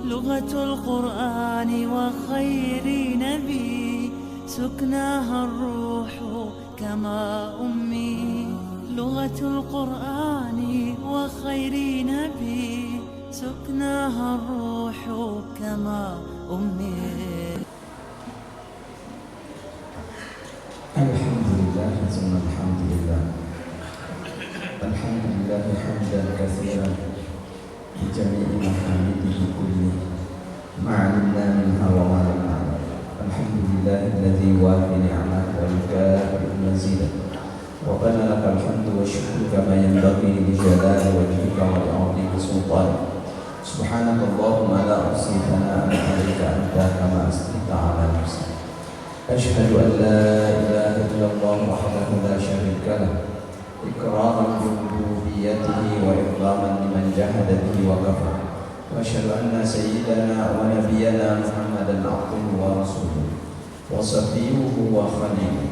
لغة القرآن وخير نبي سكناها الروح كما أمي لغة القرآن وخير نبي سكناها الروح كما أمي. الحمد لله ثم الحمد لله الحمد لله حمدا كثيرا بجميع محامده كله ما علمنا منها وما لم نعلم. الحمد لله الذي وافي نعمه ويكافئ مزيدا ربنا لك الحمد والشكر كما ينبغي لجلال وجهك ولعظيم سلطانك. سبحانك اللهم لا أحصي ثناء عليك أنت كما أثنيت على نفسك. أشهد أن لا إله إلا الله وحده لا شريك له إكراما بربوبيته وإكراما لمن جحد به وكفر. وأشهد أن سيدنا ونبينا محمدا عبده ورسوله وصفيه وخليله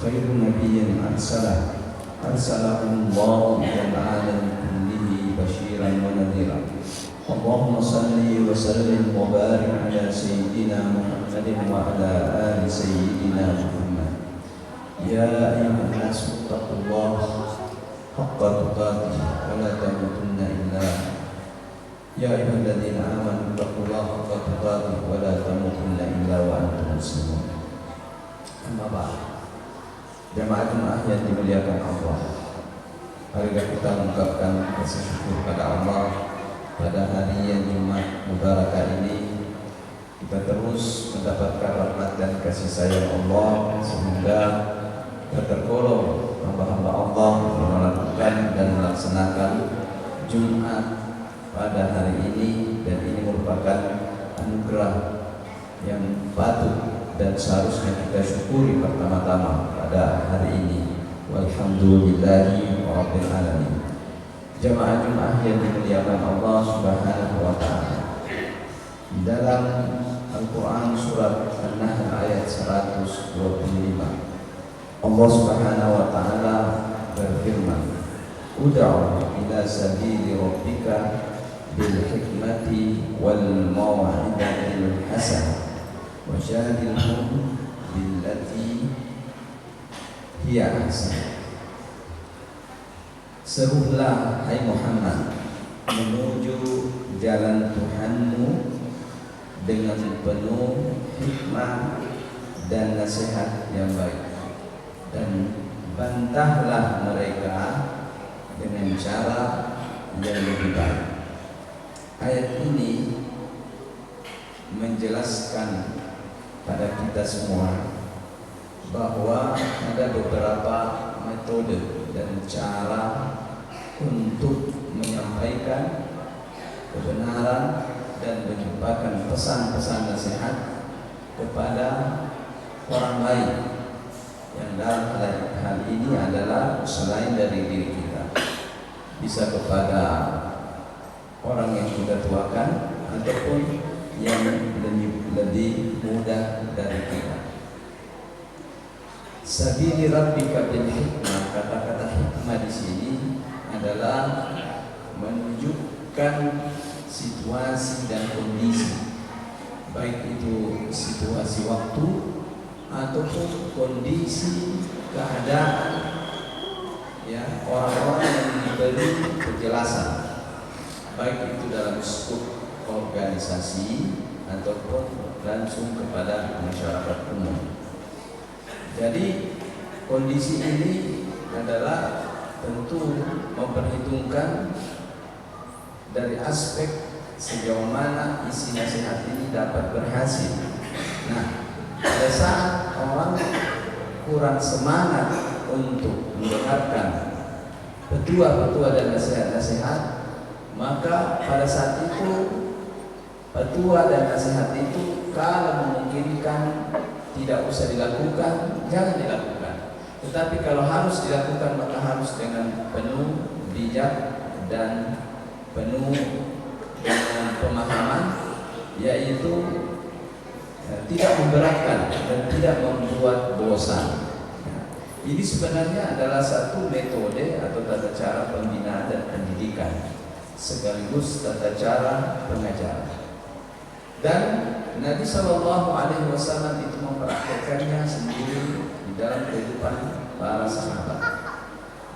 خير نبي أرسله الله إلى العالم كله بشيرا ونذيرا. اللهم صل وسلم وبارك على سيدنا محمد وعلى آل سيدنا محمد. يا أيها الناس اتقوا الله حق تقاته ولا تموتن إلا يا أيها الذين آمنوا اتقوا الله حق تقاته ولا تموتن إلا وأنتم مسلمون. أما بعد, jamaah yang dimuliakan Allah, marilah kita mengucapkan rasa syukur pada Allah pada hari yang Jumat Mubarakah ini. Kita terus mendapatkan rahmat dan kasih sayang Allah sehingga kita tergolong hamba-hamba Allah yang melakukan dan melaksanakan Jumat pada hari ini, dan ini merupakan anugerah yang patut dan seharusnya kita syukuri pertama-tama pada hari ini. Walhamdulillahi rabbil alamin. Jamaah yang dimuliakan Allah Subhanahu wa taala. Di dalam Al-Qur'an surat An-Nahl ayat 125, Allah Subhanahu wa taala berfirman, "Ud'u ila sabili rabbika bil hikmati wal mau'izatil hasanah wajadilhum billati hiya ahsan." Serulah hai Muhammad menuju jalan Tuhanmu dengan penuh hikmah dan nasihat yang baik, dan bantahlah mereka dengan cara yang lebih baik. Ayat ini menjelaskan pada kita semua bahwa ada beberapa metode dan cara untuk menyampaikan kebenaran dan menyampaikan pesan-pesan nasihat kepada orang lain yang dalam hal ini adalah selain dari diri kita, bisa kepada orang yang kita tuakan ataupun yang lebih muda dari kita. Sabili rabbika bil hikmah, kata-kata hikmah di sini adalah menunjukkan situasi dan kondisi, baik itu situasi waktu ataupun kondisi keadaan, ya, orang-orang yang diberi penjelasan, baik itu dalam skop organisasi ataupun langsung kepada masyarakat umum. Jadi kondisi ini adalah tentu memperhitungkan dari aspek sejauh mana isi nasihat ini dapat berhasil. Nah, pada saat orang kurang semangat untuk mendengarkan petua-petua dan nasihat-nasihat, maka pada saat itu petua dan nasihat itu kalau memungkinkan tidak usah dilakukan, jangan dilakukan. Tetapi kalau harus dilakukan, maka harus dengan penuh bijak dan penuh dengan pemahaman, yaitu tidak memberatkan dan tidak membuat bosan. Ini sebenarnya adalah satu metode atau tata cara pembinaan dan pendidikan, sekaligus tata cara pengajaran. Dan Nabi Shallallahu Alaihi Wasallam itu mempraktekannya sendiri di dalam kehidupan para sahabat,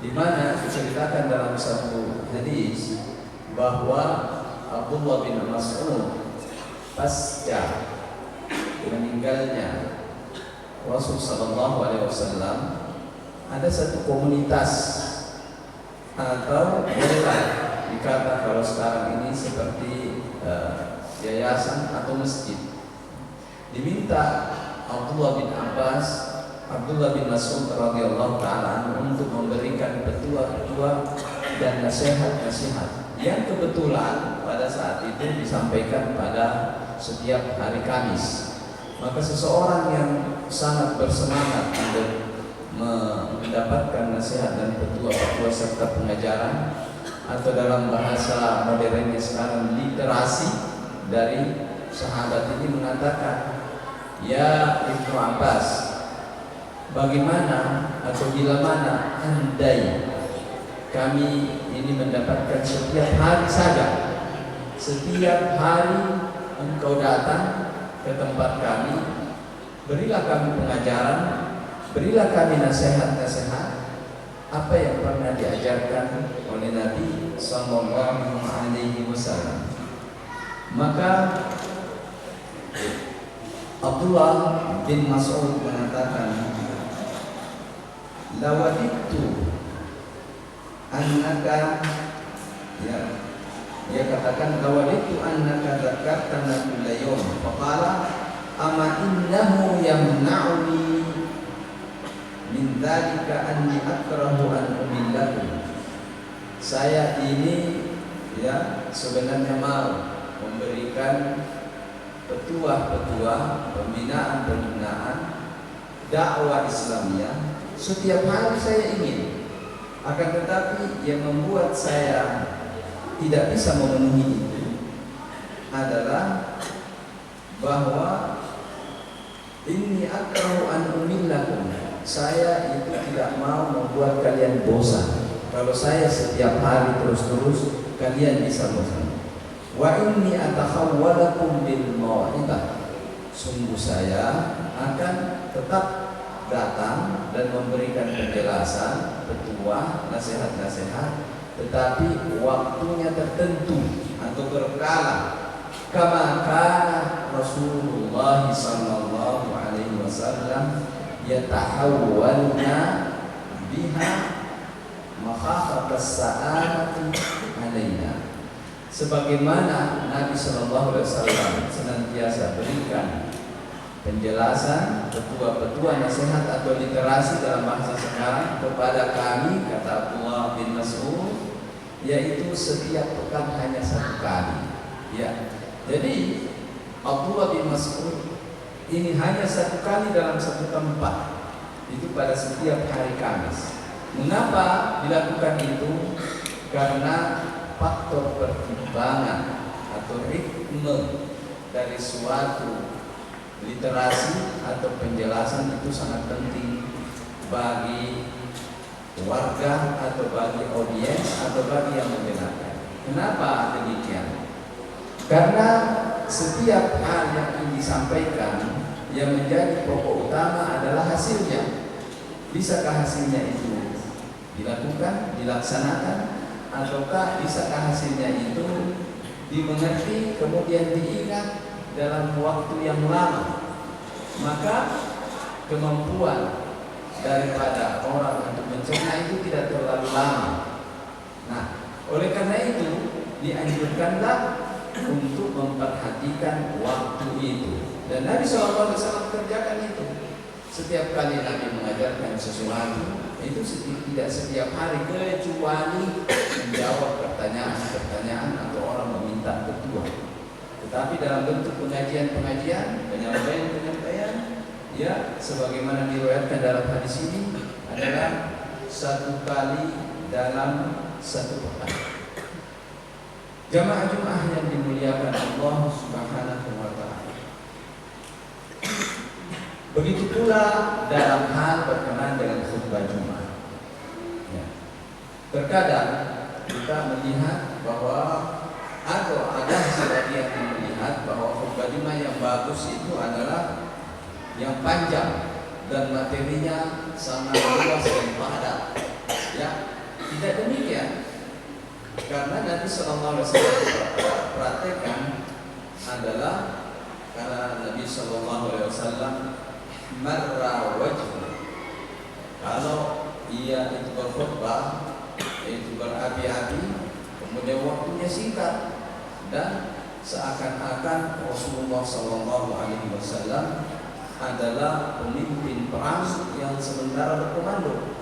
di mana diceritakan dalam satu hadis bahwa Abdullah bin Mas'ud pasca meninggalnya Rasul Shallallahu Alaihi Wasallam ada satu komunitas atau bolehlah dikata kalau sekarang ini seperti yayasan atau masjid, diminta Abdullah bin Abbas, Abdullah bin Mas'ud radhiyallahu taala untuk memberikan petua-petua dan nasihat-nasihat yang kebetulan pada saat itu disampaikan pada setiap hari Kamis. Maka seseorang yang sangat bersemangat untuk mendapatkan nasihat dan petua-petua serta pengajaran, atau dalam bahasa modernnya sekarang literasi dari sahabat ini mengatakan, ya Ibnu Abbas, bagaimana atau bila mana andai kami ini mendapatkan setiap hari saja, setiap hari engkau datang ke tempat kami, berilah kami pengajaran, berilah kami nasihat-nasihat apa yang pernah diajarkan oleh Nabi Sallallahu Alaihi Wasallam. Maka Abdullah bin Mas'ud mengatakan, lawadittu annaka, ya, dia katakan lawadittu annaka dzakartana kulla yawm, faqala ama innahu yamna'uni min dzalika anni akrahu an umillakum. Saya ini ya sebenarnya mau memberikan petua-petua, pembinaan-pembinaan dakwah Islamiyah setiap hari saya ingin, akan tetapi yang membuat saya tidak bisa memenuhi itu adalah bahwa inni akrahu an umillakum, saya itu tidak mau membuat kalian bosan. Kalau saya setiap hari terus-terus, kalian bisa bosan. Wa inni atakhawwalakum bil mau'izah, sungguh saya akan tetap datang dan memberikan penjelasan, petua, nasihat-nasihat, tetapi waktunya tertentu atau berkala, kama kana Rasulullah sallallahu alaihi wasallam yatahawwalna biha makhafatas sa'ati alaina, sebagaimana Nabi sallallahu alaihi wasallam senantiasa berikan penjelasan, petua-petua, nasihat atau literasi dalam bahasa sekarang kepada kami, kata Abdullah bin Mas'ud, yaitu setiap pekan hanya satu kali. Ya, jadi Abdullah bin Mas'ud ini hanya satu kali dalam satu tempat, itu pada setiap hari Kamis. Mengapa dilakukan itu? Karena faktor pertimbangan atau ritme dari suatu literasi atau penjelasan itu sangat penting bagi warga atau bagi audiens atau bagi yang mendengarkan. Kenapa demikian? Karena setiap hal yang ingin disampaikan, yang menjadi pokok utama adalah hasilnya. Bisakah hasilnya itu dilakukan, dilaksanakan, ataukah bisakah hasilnya itu dimengerti kemudian diingat dalam waktu yang lama? Maka kemampuan daripada orang untuk mencerna itu tidak terlalu lama. Nah, oleh karena itu dianjurkanlah untuk memperhatikan waktu itu, dan Nabi SAW kerjakan itu. Setiap kali Nabi mengajarkan sesuatu itu tidak setiap hari, kecuali menjawab pertanyaan-pertanyaan atau orang meminta petua. Tetapi dalam bentuk pengajian-pengajian, penyampaian-penyampaian, ya sebagaimana diriwayatkan dalam hadis ini adalah satu kali dalam satu pekan. Jamaah Jumat yang dimuliakan Allah Subhanahu wa taala. Begitu pula dalam hal berkenaan dengan khutbah Jumat. Ya. Terkadang kita melihat bahwa atau ada sebagian yang melihat bahwa khutbah Jumat bagus itu adalah yang panjang dan materinya sangat luas dan padat. Ya, tidak demikian. Karena Nabi Sallallahu Alaihi Wasallam perhatikan adalah karena Nabi Sallallahu Alaihi Wasallam marra wajhu. Kalau ia itu berkhutbah, itu berapi-api, kemudian waktunya singkat dan seakan-akan Rasulullah Sallallahu Alaihi Wasallam adalah pemimpin perang yang sementara berkomando.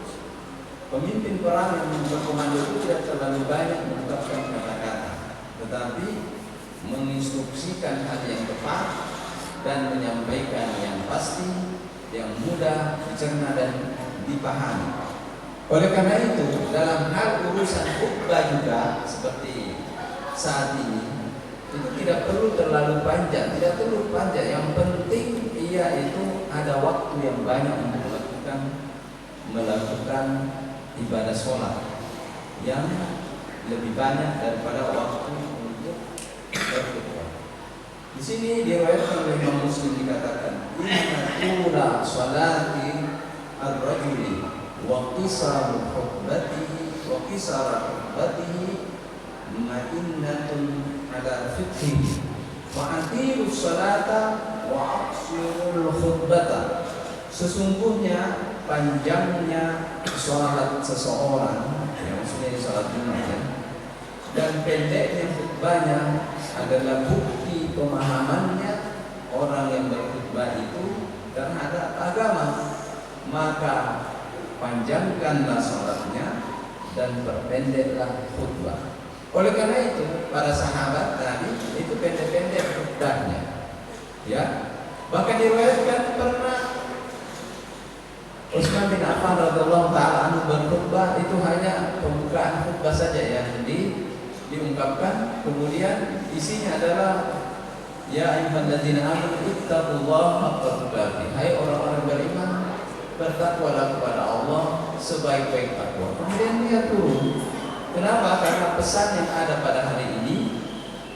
Pemimpin perang yang berkomando itu tidak terlalu banyak mengucapkan kata-kata, tetapi menginstruksikan hal yang tepat dan menyampaikan yang pasti, yang mudah dicerna dan dipahami. Oleh karena itu, dalam hal urusan khutbah juga seperti saat ini, itu tidak perlu terlalu panjang, tidak perlu panjang. Yang penting ia itu ada waktu yang banyak untuk melakukan ibadah sholat yang lebih banyak daripada waktu untuk berkhutbah. Di sini diriwayatkan oleh Imam Muslim dikatakan, inna ula sholati ar-rajuli wa qisara khutbatihi ma'innatun ala fiqhi wa atiru sholata wa aqsirul khutbata. Sesungguhnya panjangnya sholat seseorang, yang maksudnya sholat Jumat, dan pendeknya khutbahnya adalah bukti pemahamannya orang yang berkhutbah itu terhadap agama. Maka panjangkanlah sholatnya dan perpendeklah khutbah. Oleh karena itu para sahabat tadi itu pendek-pendek khutbahnya, ya. Bahkan diriwayatkan pernah Utsman bin Affan radhiyallahu taala anhu berkhutbah itu hanya pembukaan khutbah saja yang diungkapkan, kemudian isinya adalah ya ayyuhalladzina amanu ittaqullaha haqqa tuqatih. Hai orang-orang beriman, bertakwalah kepada Allah sebaik-baik takwa. Kemudian dia turun. Kenapa? Karena pesan yang ada pada hari ini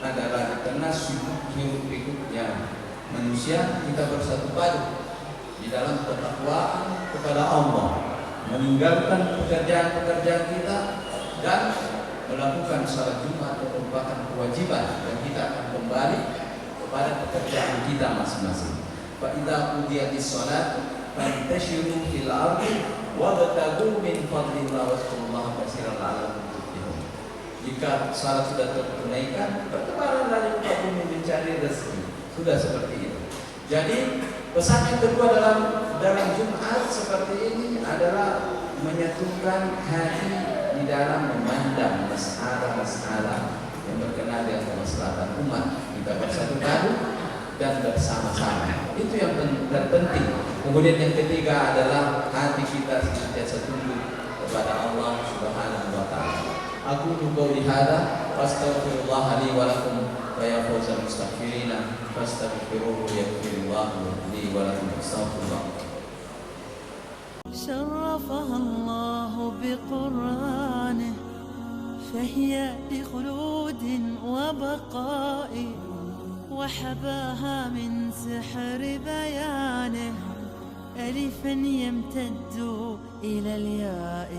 adalah karena sibuk hiruk-pikuknya manusia, kita bersatu padu di dalam ketakwaan kepada Allah, meninggalkan pekerjaan-pekerjaan kita dan melakukan salat Jumat merupakan kewajiban, dan kita akan kembali kepada pekerjaan kita masing-masing. Fa idza qudiyatis shalat fantashiru fil ardi wabtaghu min fadlillah wasqullaha katsiran la'allakum tuflihun. Jika salat sudah tertunaikan, bertebaranlah di muka bumi mencari rezeki. Sudah seperti itu. Jadi pesan yang kedua dalam Jumat seperti ini adalah menyatukan hati di dalam memandang masalah-masalah yang berkenaan dengan kemaslahatan umat. Kita bersatu padu dan bersama-sama. Itu yang terpenting. Kemudian yang ketiga adalah hati kita senantiasa tunduk kepada Allah Subhanahu wa taala. Aku qauli hadza fastaghfirullah li wa lakum wa ya fawzal mustaghfirina fastaghfiruhu yaghfirullahu li wa lakum astaghfirullah. شرفها الله بقرآنه فهي لخلود وبقاء وحباها من سحر بيانه ألفا يمتد إلى الياء